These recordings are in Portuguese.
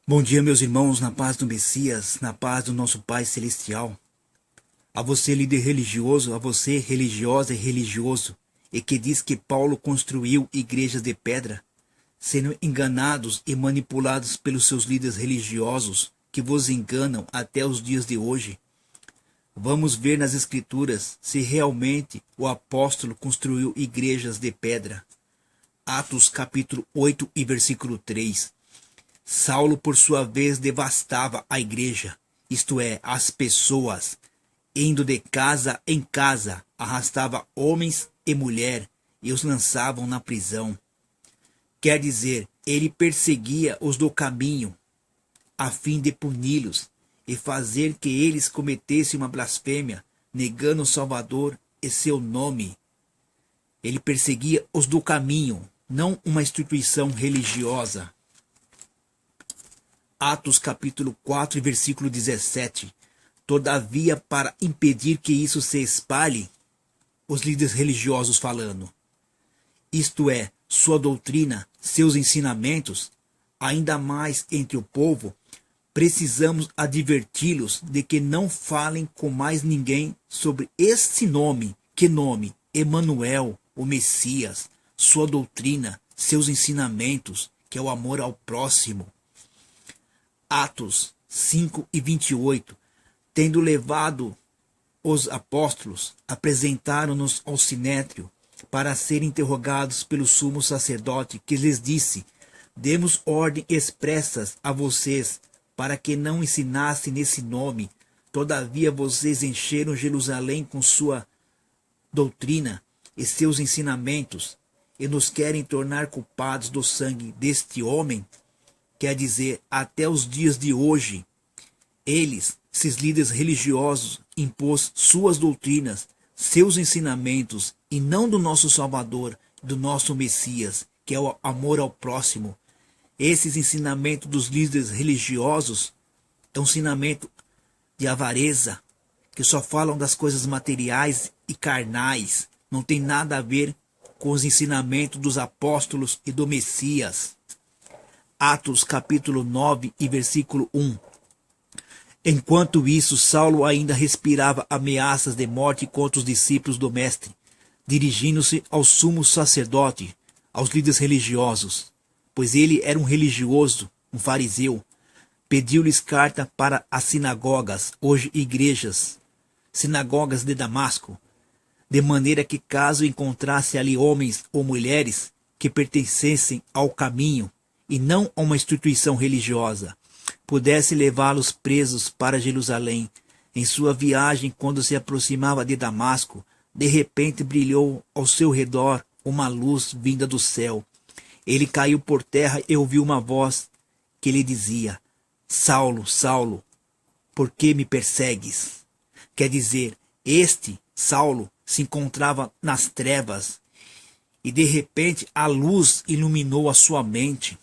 Bom dia, meus irmãos, na paz do Messias, na paz do nosso Pai Celestial. A você, líder religioso, a você, religiosa e religioso, e que diz que Paulo construiu igrejas de pedra, sendo enganados e manipulados pelos seus líderes religiosos, que vos enganam até os dias de hoje. Vamos ver nas Escrituras se realmente o apóstolo construiu igrejas de pedra. Atos capítulo 8 e versículo 3. Saulo, por sua vez, devastava a igreja, isto é, as pessoas, indo de casa em casa, arrastava homens e mulher e os lançavam na prisão. Quer dizer, ele perseguia os do caminho, a fim de puni-los e fazer que eles cometessem uma blasfêmia, negando o Salvador e seu nome. Ele perseguia os do caminho, não uma instituição religiosa. Atos capítulo 4, versículo 17. Todavia, para impedir que isso se espalhe, os líderes religiosos falando, isto é, sua doutrina, seus ensinamentos, ainda mais entre o povo, precisamos adverti-los de que não falem com mais ninguém sobre este nome. Que nome? Emanuel, o Messias, sua doutrina, seus ensinamentos, que é o amor ao próximo. Atos 5 e 28. Tendo levado os apóstolos, apresentaram-nos ao sinédrio para serem interrogados pelo sumo sacerdote, que lhes disse: demos ordem expressas a vocês para que não ensinassem nesse nome. Todavia vocês encheram Jerusalém com sua doutrina e seus ensinamentos, e nos querem tornar culpados do sangue deste homem. Quer dizer, até os dias de hoje, esses líderes religiosos, impôs suas doutrinas, seus ensinamentos, e não do nosso Salvador, do nosso Messias, que é o amor ao próximo. Esses ensinamentos dos líderes religiosos é um ensinamento de avareza, que só falam das coisas materiais e carnais, não tem nada a ver com os ensinamentos dos apóstolos e do Messias. Atos capítulo 9 e versículo 1. Enquanto isso, Saulo ainda respirava ameaças de morte contra os discípulos do Mestre, dirigindo-se ao sumo sacerdote, aos líderes religiosos, pois ele era um religioso, um fariseu. Pediu-lhes carta para as sinagogas, hoje igrejas, sinagogas de Damasco, de maneira que, caso encontrasse ali homens ou mulheres que pertencessem ao caminho e não a uma instituição religiosa, pudesse levá-los presos para Jerusalém. Em sua viagem, quando se aproximava de Damasco, de repente brilhou ao seu redor uma luz vinda do céu. Ele caiu por terra e ouviu uma voz que lhe dizia: Saulo, Saulo, por que me persegues? Quer dizer, este Saulo se encontrava nas trevas e de repente a luz iluminou a sua mente.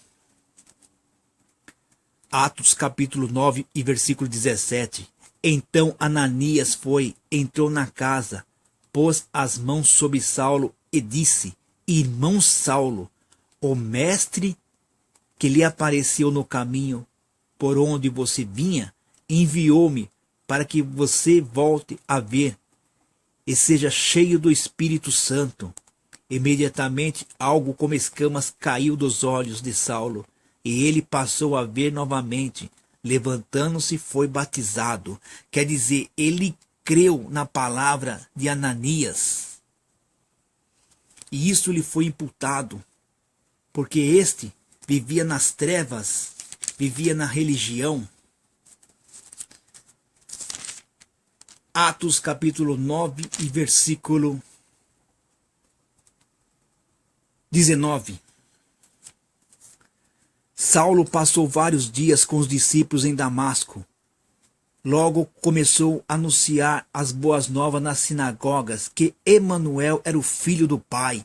Atos capítulo 9 e versículo 17. Então Ananias entrou na casa, pôs as mãos sobre Saulo e disse: Irmão Saulo, o mestre que lhe apareceu no caminho por onde você vinha, enviou-me para que você volte a ver e seja cheio do Espírito Santo. Imediatamente algo como escamas caiu dos olhos de Saulo, e ele passou a ver novamente. Levantando-se, foi batizado. Quer dizer, ele creu na palavra de Ananias. E isso lhe foi imputado, porque este vivia nas trevas, vivia na religião. Atos capítulo 9 e versículo 19. Saulo passou vários dias com os discípulos em Damasco. Logo começou a anunciar as boas novas nas sinagogas, que Emanuel era o filho do Pai.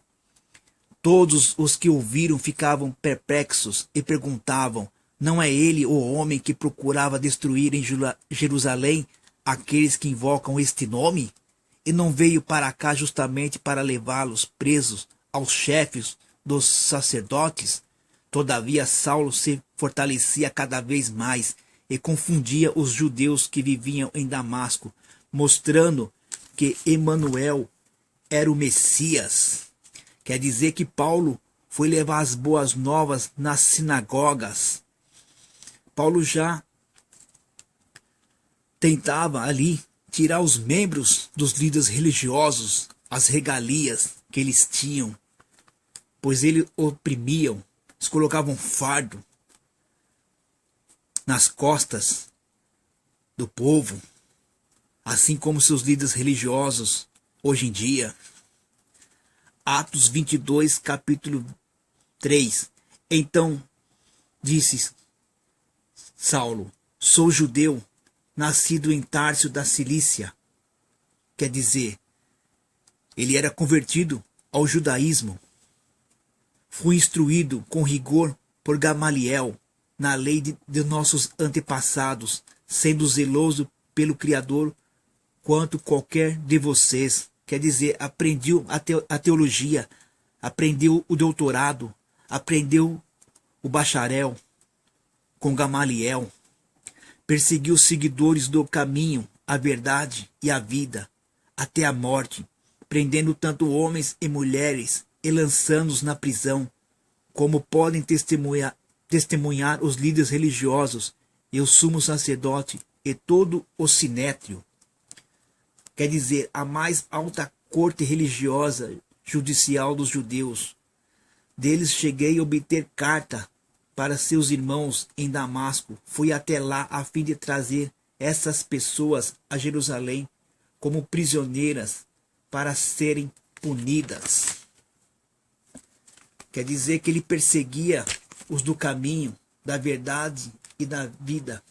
Todos os que ouviram ficavam perplexos e perguntavam: não é ele o homem que procurava destruir em Jerusalém aqueles que invocam este nome? E não veio para cá justamente para levá-los presos aos chefes dos sacerdotes? Todavia Saulo se fortalecia cada vez mais e confundia os judeus que viviam em Damasco, mostrando que Emanuel era o Messias. Quer dizer que Paulo foi levar as boas novas nas sinagogas. Paulo já tentava ali tirar os membros dos líderes religiosos, as regalias que eles tinham, pois eles oprimiam, eles colocavam fardo nas costas do povo, assim como seus líderes religiosos hoje em dia. Atos 22, capítulo 3. Então disse Saulo: sou judeu, nascido em Tárcio da Cilícia. Quer dizer, ele era convertido ao judaísmo. Fui instruído com rigor por Gamaliel na lei de nossos antepassados, sendo zeloso pelo Criador quanto qualquer de vocês. Quer dizer, aprendeu a teologia, aprendeu o doutorado, aprendeu o bacharel com Gamaliel. Perseguiu os seguidores do caminho, a verdade e a vida, até a morte, prendendo tanto homens e mulheres e lançando-os na prisão, como podem testemunhar os líderes religiosos e o sumo sacerdote e todo o sinédrio. Quer dizer, a mais alta corte religiosa judicial dos judeus. Deles cheguei a obter carta para seus irmãos em Damasco. Fui até lá a fim de trazer essas pessoas a Jerusalém como prisioneiras para serem punidas. Quer dizer que ele perseguia os do caminho, da verdade e da vida.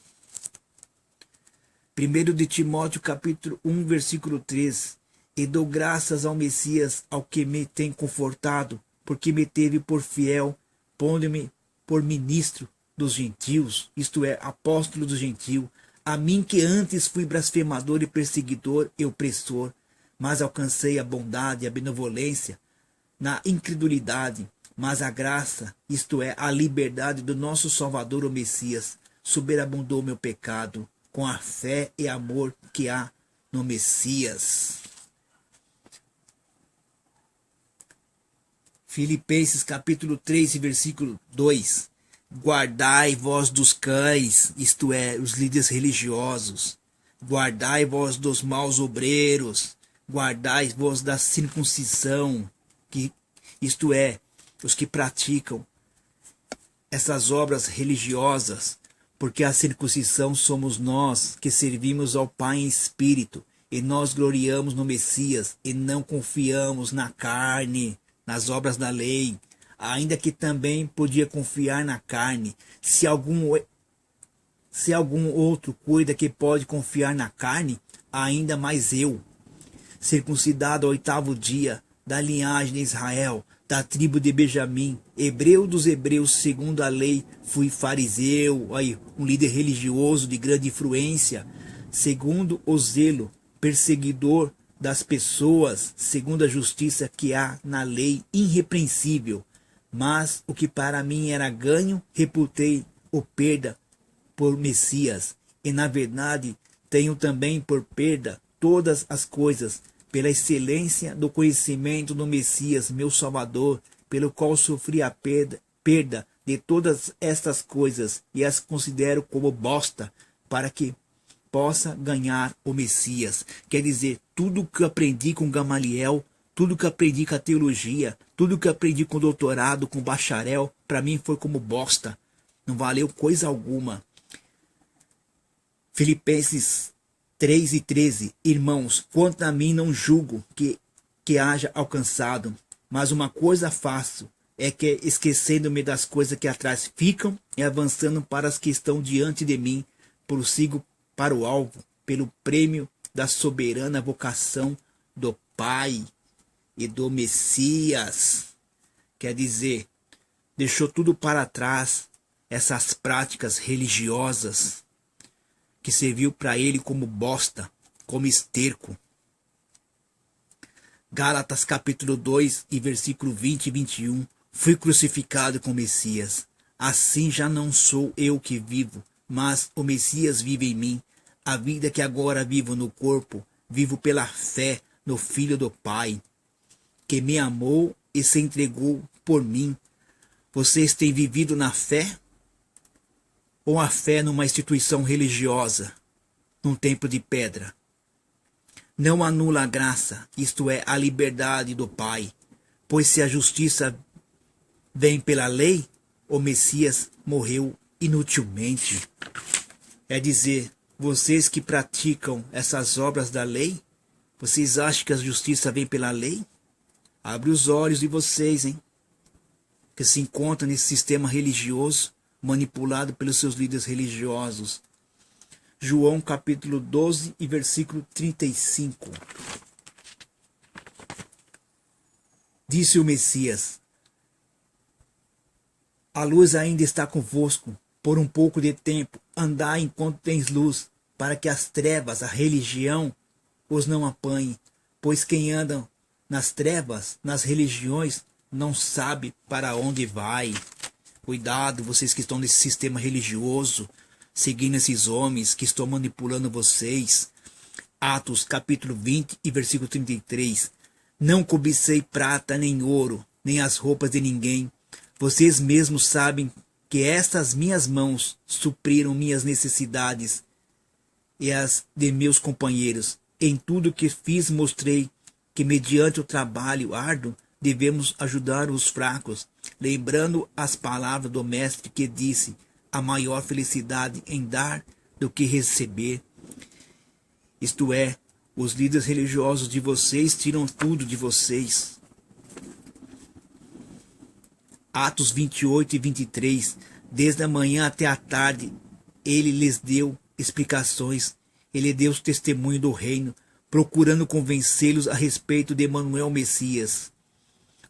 1 de Timóteo capítulo 1, versículo 3. E dou graças ao Messias, ao que me tem confortado, porque me teve por fiel, pondo-me por ministro dos gentios, isto é, apóstolo dos gentios, a mim que antes fui blasfemador e perseguidor e opressor, mas alcancei a bondade e a benevolência na incredulidade, mas a graça, isto é, a liberdade do nosso Salvador, o Messias, superabundou meu pecado, com a fé e amor que há no Messias. Filipenses capítulo 3, versículo 2. Guardai vós dos cães, isto é, os líderes religiosos. Guardai vós dos maus obreiros. Guardai vós da circuncisão, isto é, os que praticam essas obras religiosas, porque a circuncisão somos nós que servimos ao Pai em espírito, e nós gloriamos no Messias, e não confiamos na carne, nas obras da lei, ainda que também podia confiar na carne. Se algum outro cuida que pode confiar na carne, ainda mais eu, circuncidado ao 8º dia, da linhagem de Israel, da tribo de Benjamim, hebreu dos hebreus, segundo a lei, fui fariseu, aí, um líder religioso de grande influência, segundo o zelo, perseguidor das pessoas, segundo a justiça que há na lei, irrepreensível. Mas o que para mim era ganho, reputei o perda por Messias, e na verdade tenho também por perda todas as coisas, pela excelência do conhecimento do Messias, meu Salvador, pelo qual sofri a perda de todas estas coisas, e as considero como bosta, para que possa ganhar o Messias. Quer dizer, tudo que eu aprendi com Gamaliel, tudo que eu aprendi com a teologia, tudo que eu aprendi com doutorado, com bacharel, para mim foi como bosta. Não valeu coisa alguma. Filipenses 3:13. Irmãos, quanto a mim não julgo que haja alcançado, mas uma coisa faço, é que esquecendo-me das coisas que atrás ficam e avançando para as que estão diante de mim, prossigo para o alvo, pelo prêmio da soberana vocação do Pai e do Messias. Quer dizer, deixou tudo para trás, essas práticas religiosas, que serviu para ele como bosta, como esterco. Gálatas capítulo 2 e versículo 20 e 21. Fui crucificado com o Messias. Assim já não sou eu que vivo, mas o Messias vive em mim. A vida que agora vivo no corpo, vivo pela fé no Filho do Pai, que me amou e se entregou por mim. Vocês têm vivido na fé? Ou a fé numa instituição religiosa, num templo de pedra? Não anula a graça, isto é, a liberdade do Pai, pois se a justiça vem pela lei, o Messias morreu inutilmente. É dizer, vocês que praticam essas obras da lei, vocês acham que a justiça vem pela lei? Abre os olhos de vocês, hein? Que se encontram nesse sistema religioso, manipulado pelos seus líderes religiosos. João capítulo 12 e versículo 35. Disse o Messias: a luz ainda está convosco, por um pouco de tempo, andai enquanto tens luz, para que as trevas, a religião, os não apanhe, pois quem anda nas trevas, nas religiões, não sabe para onde vai. Cuidado, vocês que estão nesse sistema religioso, seguindo esses homens que estão manipulando vocês. Atos capítulo 20 e versículo 33. Não cobicei prata nem ouro, nem as roupas de ninguém. Vocês mesmos sabem que estas minhas mãos supriram minhas necessidades e as de meus companheiros. Em tudo que fiz mostrei que mediante o trabalho árduo devemos ajudar os fracos, lembrando as palavras do Mestre que disse: a maior felicidade em dar do que receber. Isto é, os líderes religiosos de vocês tiram tudo de vocês. Atos 28 e 23. Desde a manhã até a tarde, ele lhes deu explicações. Ele deu testemunho do reino, procurando convencê-los a respeito de Emanuel Messias,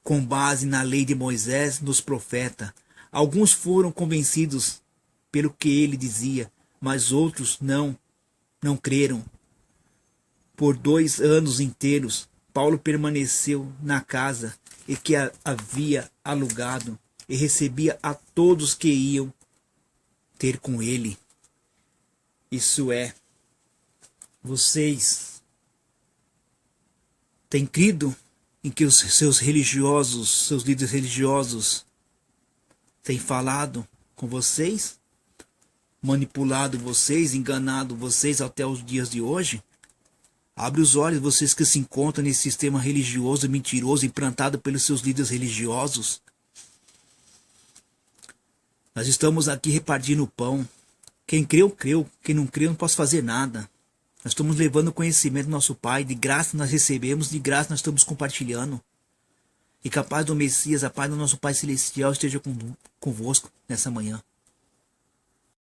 com base na lei de Moisés, nos profetas. Alguns foram convencidos pelo que ele dizia, mas outros não creram. Por 2 anos inteiros, Paulo permaneceu na casa e que havia alugado e recebia a todos que iam ter com ele. Isso é, vocês têm crido em que os seus religiosos, seus líderes religiosos têm falado com vocês? Manipulado vocês, enganado vocês até os dias de hoje? Abre os olhos, vocês que se encontram nesse sistema religioso mentiroso implantado pelos seus líderes religiosos. Nós estamos aqui repartindo o pão. Quem creu, creu. Quem não creu, não posso fazer nada. Nós estamos levando o conhecimento do nosso Pai. De graça nós recebemos, de graça nós estamos compartilhando. E que a paz do Messias, a paz do nosso Pai Celestial esteja convosco nessa manhã.